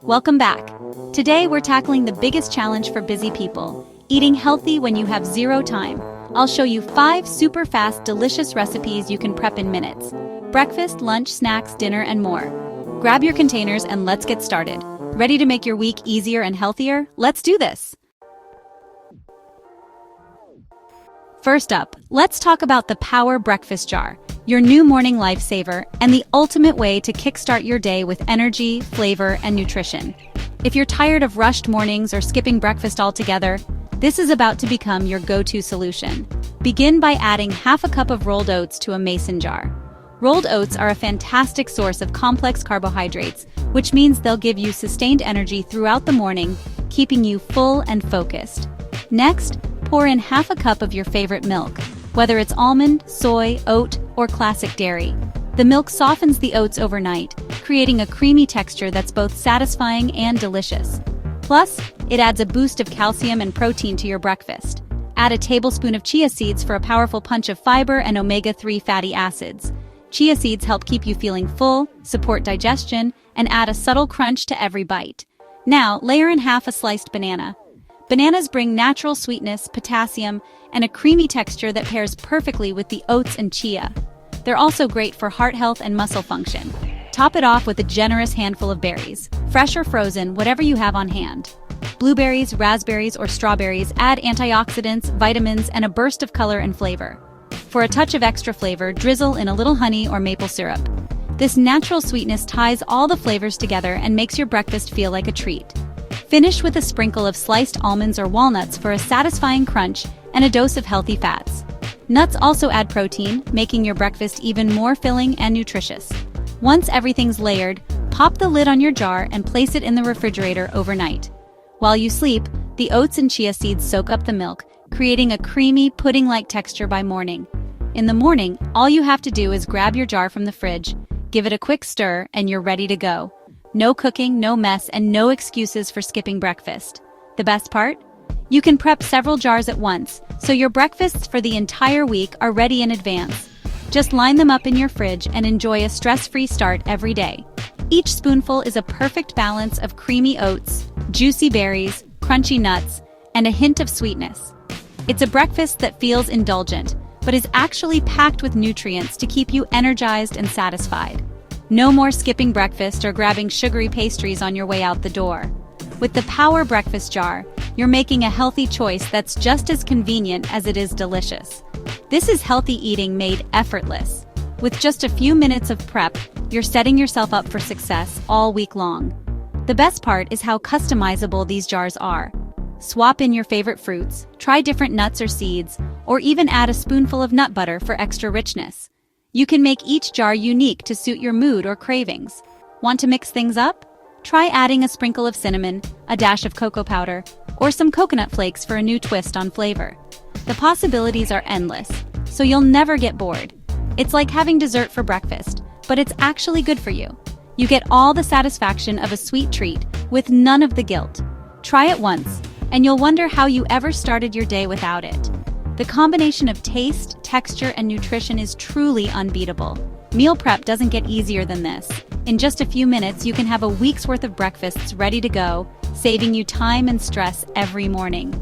Welcome back. Today we're tackling the biggest challenge for busy people, eating healthy when you have zero time. I'll show you 5 super fast, delicious recipes you can prep in minutes. Breakfast, lunch, snacks, dinner, and more. Grab your containers and let's get started. Ready to make your week easier and healthier? Let's do this! First up, let's talk about the Power Breakfast Jar, your new morning lifesaver and the ultimate way to kickstart your day with energy, flavor, and nutrition. If you're tired of rushed mornings or skipping breakfast altogether, this is about to become your go-to solution. Begin by adding half a cup of rolled oats to a mason jar. Rolled oats are a fantastic source of complex carbohydrates, which means they'll give you sustained energy throughout the morning, keeping you full and focused. Next, pour in half a cup of your favorite milk, whether it's almond, soy, oat, or classic dairy. The milk softens the oats overnight, creating a creamy texture that's both satisfying and delicious. Plus, it adds a boost of calcium and protein to your breakfast. Add a tablespoon of chia seeds for a powerful punch of fiber and omega-3 fatty acids. Chia seeds help keep you feeling full, support digestion, and add a subtle crunch to every bite. Now, layer in half a sliced banana. Bananas bring natural sweetness, potassium, and a creamy texture that pairs perfectly with the oats and chia. They're also great for heart health and muscle function. Top it off with a generous handful of berries, fresh or frozen, whatever you have on hand. Blueberries, raspberries, or strawberries add antioxidants, vitamins, and a burst of color and flavor. For a touch of extra flavor, drizzle in a little honey or maple syrup. This natural sweetness ties all the flavors together and makes your breakfast feel like a treat. Finish with a sprinkle of sliced almonds or walnuts for a satisfying crunch and a dose of healthy fats. Nuts also add protein, making your breakfast even more filling and nutritious. Once everything's layered, pop the lid on your jar and place it in the refrigerator overnight. While you sleep, the oats and chia seeds soak up the milk, creating a creamy, pudding-like texture by morning. In the morning, all you have to do is grab your jar from the fridge, give it a quick stir, and you're ready to go. No cooking, no mess, and no excuses for skipping breakfast. The best part? You can prep several jars at once, so your breakfasts for the entire week are ready in advance. Just line them up in your fridge and enjoy a stress-free start every day. Each spoonful is a perfect balance of creamy oats, juicy berries, crunchy nuts, and a hint of sweetness. It's a breakfast that feels indulgent, but is actually packed with nutrients to keep you energized and satisfied. No more skipping breakfast or grabbing sugary pastries on your way out the door. With the Power Breakfast Jar, you're making a healthy choice that's just as convenient as it is delicious. This is healthy eating made effortless. With just a few minutes of prep, you're setting yourself up for success all week long. The best part is how customizable these jars are. Swap in your favorite fruits, try different nuts or seeds, or even add a spoonful of nut butter for extra richness. You can make each jar unique to suit your mood or cravings. Want to mix things up? Try adding a sprinkle of cinnamon, a dash of cocoa powder, or some coconut flakes for a new twist on flavor. The possibilities are endless, so you'll never get bored. It's like having dessert for breakfast, but it's actually good for you. You get all the satisfaction of a sweet treat with none of the guilt. Try it once, and you'll wonder how you ever started your day without it. The combination of taste, texture, and nutrition is truly unbeatable. Meal prep doesn't get easier than this. In just a few minutes, you can have a week's worth of breakfasts ready to go, saving you time and stress every morning.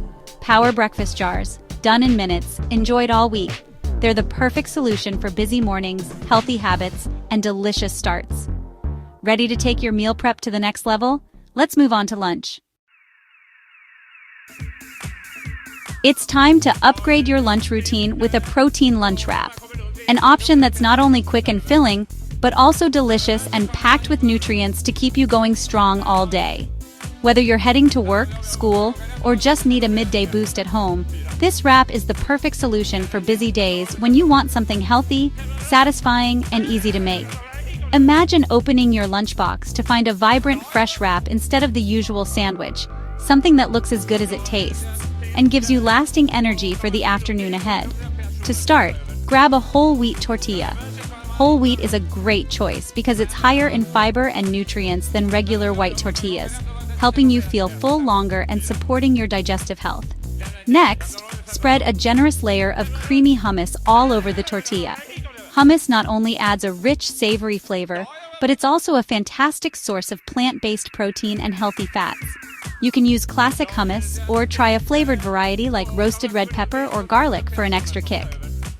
Power Breakfast Jars, done in minutes, enjoyed all week. They're the perfect solution for busy mornings, healthy habits, and delicious starts. Ready to take your meal prep to the next level? Let's move on to lunch. It's time to upgrade your lunch routine with a protein lunch wrap. An option that's not only quick and filling, but also delicious and packed with nutrients to keep you going strong all day. Whether you're heading to work, school, or just need a midday boost at home, this wrap is the perfect solution for busy days when you want something healthy, satisfying, and easy to make. Imagine opening your lunchbox to find a vibrant, fresh wrap instead of the usual sandwich, something that looks as good as it tastes, and gives you lasting energy for the afternoon ahead. To start, grab a whole wheat tortilla. Whole wheat is a great choice because it's higher in fiber and nutrients than regular white tortillas, helping you feel full longer and supporting your digestive health. Next, spread a generous layer of creamy hummus all over the tortilla. Hummus not only adds a rich, savory flavor, but it's also a fantastic source of plant-based protein and healthy fats. You can use classic hummus or try a flavored variety like roasted red pepper or garlic for an extra kick.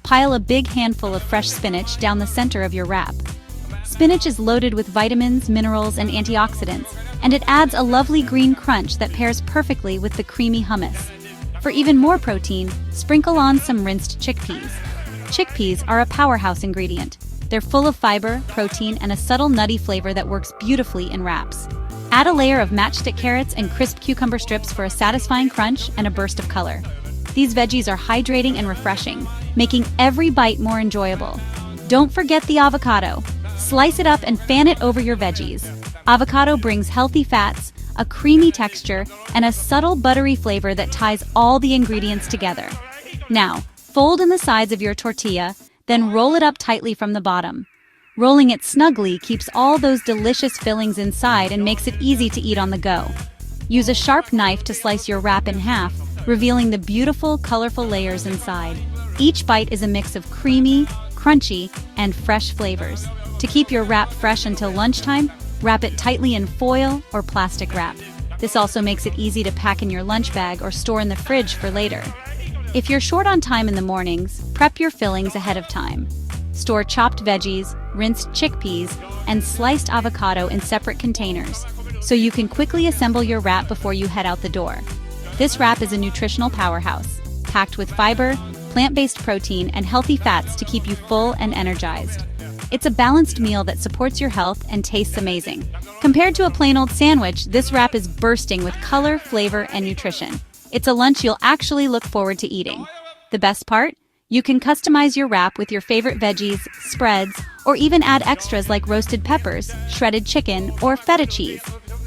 Pile a big handful of fresh spinach down the center of your wrap. Spinach is loaded with vitamins, minerals, and antioxidants, and it adds a lovely green crunch that pairs perfectly with the creamy hummus. For even more protein, sprinkle on some rinsed chickpeas. Chickpeas are a powerhouse ingredient. They're full of fiber, protein, and a subtle nutty flavor that works beautifully in wraps. Add a layer of matchstick carrots and crisp cucumber strips for a satisfying crunch and a burst of color. These veggies are hydrating and refreshing, making every bite more enjoyable. Don't forget the avocado. Slice it up and fan it over your veggies. Avocado brings healthy fats, a creamy texture, and a subtle buttery flavor that ties all the ingredients together. Now, fold in the sides of your tortilla, then roll it up tightly from the bottom. Rolling it snugly keeps all those delicious fillings inside and makes it easy to eat on the go. Use a sharp knife to slice your wrap in half, revealing the beautiful, colorful layers inside. Each bite is a mix of creamy, crunchy, and fresh flavors. To keep your wrap fresh until lunchtime, wrap it tightly in foil or plastic wrap. This also makes it easy to pack in your lunch bag or store in the fridge for later. If you're short on time in the mornings, prep your fillings ahead of time. Store chopped veggies, rinsed chickpeas, and sliced avocado in separate containers, so you can quickly assemble your wrap before you head out the door. This wrap is a nutritional powerhouse, packed with fiber, plant-based protein, and healthy fats to keep you full and energized. It's a balanced meal that supports your health and tastes amazing. Compared to a plain old sandwich, this wrap is bursting with color, flavor, and nutrition. It's a lunch you'll actually look forward to eating. The best part? You can customize your wrap with your favorite veggies, spreads, or even add extras like roasted peppers, shredded chicken, or feta cheese.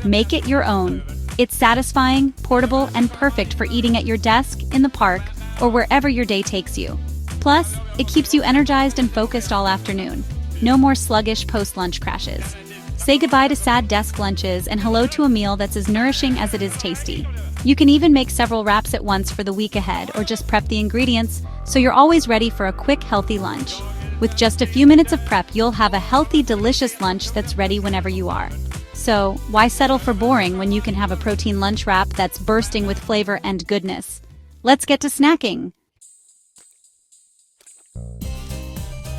Make it your own. It's satisfying, portable, and perfect for eating at your desk, in the park, or wherever your day takes you. Plus, it keeps you energized and focused all afternoon. No more sluggish post-lunch crashes. Say goodbye to sad desk lunches and hello to a meal that's as nourishing as it is tasty. You can even make several wraps at once for the week ahead or just prep the ingredients so you're always ready for a quick, healthy lunch. With just a few minutes of prep, you'll have a healthy, delicious lunch that's ready whenever you are. So, why settle for boring when you can have a protein lunch wrap that's bursting with flavor and goodness? Let's get to snacking.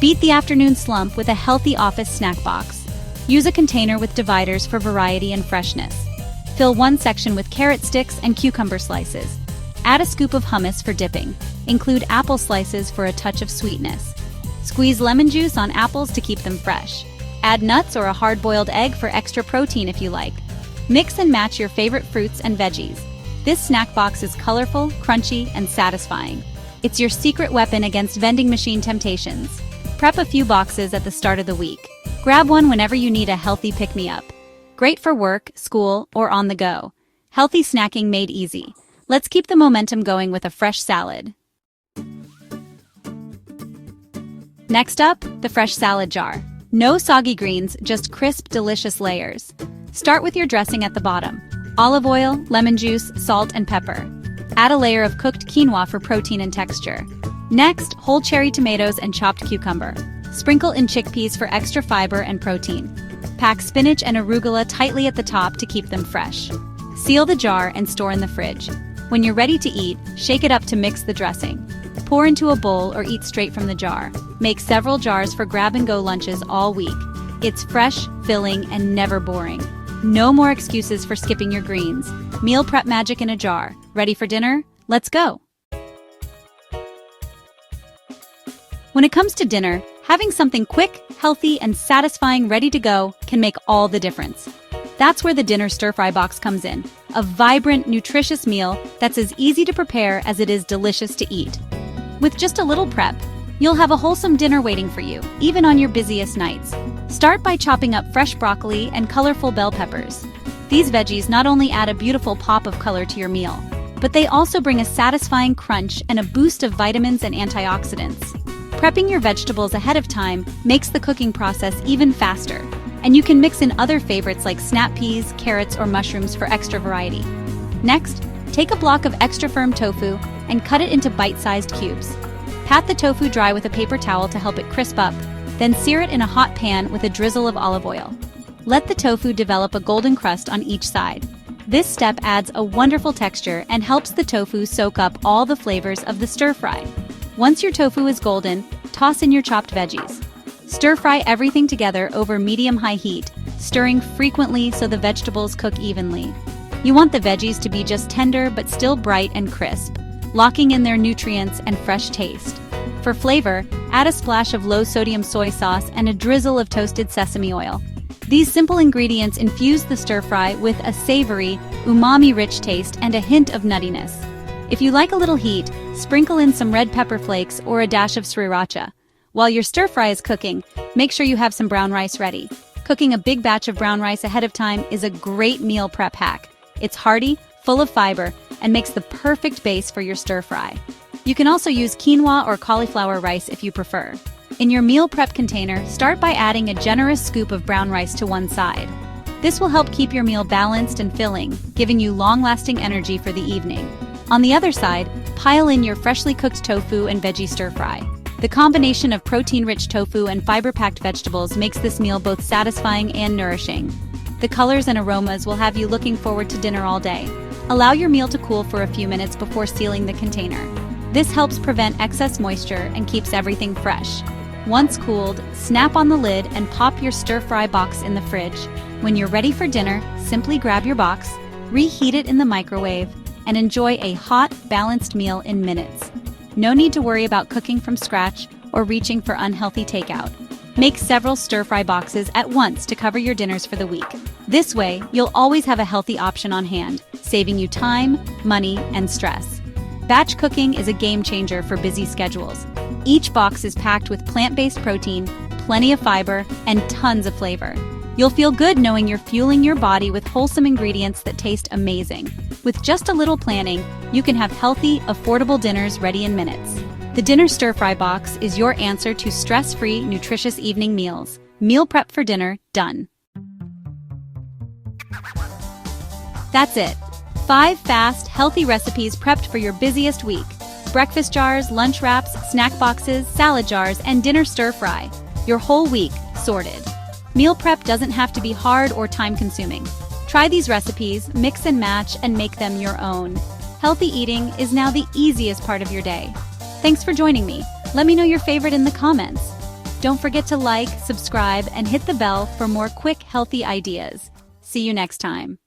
Beat the afternoon slump with a healthy office snack box. Use a container with dividers for variety and freshness. Fill one section with carrot sticks and cucumber slices. Add a scoop of hummus for dipping. Include apple slices for a touch of sweetness. Squeeze lemon juice on apples to keep them fresh. Add nuts or a hard-boiled egg for extra protein if you like. Mix and match your favorite fruits and veggies. This snack box is colorful, crunchy, and satisfying. It's your secret weapon against vending machine temptations. Prep a few boxes at the start of the week. Grab one whenever you need a healthy pick-me-up. Great for work, school, or on the go. Healthy snacking made easy. Let's keep the momentum going with a fresh salad. Next up, the fresh salad jar. No soggy greens, just crisp, delicious layers. Start with your dressing at the bottom. Olive oil, lemon juice, salt, and pepper. Add a layer of cooked quinoa for protein and texture. Next, whole cherry tomatoes and chopped cucumber. Sprinkle in chickpeas for extra fiber and protein. Pack spinach and arugula tightly at the top to keep them fresh. Seal the jar and store in the fridge. When you're ready to eat, shake it up to mix the dressing. Pour into a bowl or eat straight from the jar. Make several jars for grab-and-go lunches all week. It's fresh, filling, and never boring. No more excuses for skipping your greens. Meal prep magic in a jar. Ready for dinner? Let's go! When it comes to dinner, having something quick, healthy, and satisfying ready to go can make all the difference. That's where the dinner stir-fry box comes in. A vibrant, nutritious meal that's as easy to prepare as it is delicious to eat. With just a little prep, you'll have a wholesome dinner waiting for you, even on your busiest nights. Start by chopping up fresh broccoli and colorful bell peppers. These veggies not only add a beautiful pop of color to your meal, but they also bring a satisfying crunch and a boost of vitamins and antioxidants. Prepping your vegetables ahead of time makes the cooking process even faster, and you can mix in other favorites like snap peas, carrots, or mushrooms for extra variety. Next, take a block of extra firm tofu and cut it into bite-sized cubes. Pat the tofu dry with a paper towel to help it crisp up, Then sear it in a hot pan with a drizzle of olive oil. Let the tofu develop a golden crust on each side. This step adds a wonderful texture and helps the tofu soak up all the flavors of the stir-fry. Once your tofu is golden, toss in your chopped veggies. Stir-fry everything together over medium-high heat, stirring frequently so the vegetables cook evenly. You want the veggies to be just tender but still bright and crisp, locking in their nutrients and fresh taste. For flavor, add a splash of low-sodium soy sauce and a drizzle of toasted sesame oil. These simple ingredients infuse the stir-fry with a savory, umami-rich taste and a hint of nuttiness. If you like a little heat, sprinkle in some red pepper flakes or a dash of sriracha. While your stir-fry is cooking, make sure you have some brown rice ready. Cooking a big batch of brown rice ahead of time is a great meal prep hack. It's hearty, full of fiber, and makes the perfect base for your stir-fry. You can also use quinoa or cauliflower rice if you prefer. In your meal prep container, start by adding a generous scoop of brown rice to one side. This will help keep your meal balanced and filling, giving you long-lasting energy for the evening. On the other side, pile in your freshly cooked tofu and veggie stir-fry. The combination of protein-rich tofu and fiber-packed vegetables makes this meal both satisfying and nourishing. The colors and aromas will have you looking forward to dinner all day. Allow your meal to cool for a few minutes before sealing the container. This helps prevent excess moisture and keeps everything fresh. Once cooled, snap on the lid and pop your stir-fry box in the fridge. When you're ready for dinner, simply grab your box, reheat it in the microwave, and enjoy a hot, balanced meal in minutes. No need to worry about cooking from scratch or reaching for unhealthy takeout. Make several stir-fry boxes at once to cover your dinners for the week. This way, you'll always have a healthy option on hand, saving you time, money, and stress. Batch cooking is a game changer for busy schedules. Each box is packed with plant-based protein, plenty of fiber, and tons of flavor. You'll feel good knowing you're fueling your body with wholesome ingredients that taste amazing. With just a little planning, you can have healthy, affordable dinners ready in minutes. The Dinner Stir-Fry Box is your answer to stress-free, nutritious evening meals. Meal prep for dinner, done. That's it. 5 fast, healthy recipes prepped for your busiest week. Breakfast jars, lunch wraps, snack boxes, salad jars, and dinner stir-fry. Your whole week sorted. Meal prep doesn't have to be hard or time-consuming. Try these recipes, mix and match, and make them your own. Healthy eating is now the easiest part of your day. Thanks for joining me. Let me know your favorite in the comments. Don't forget to like, subscribe, and hit the bell for more quick, healthy ideas. See you next time.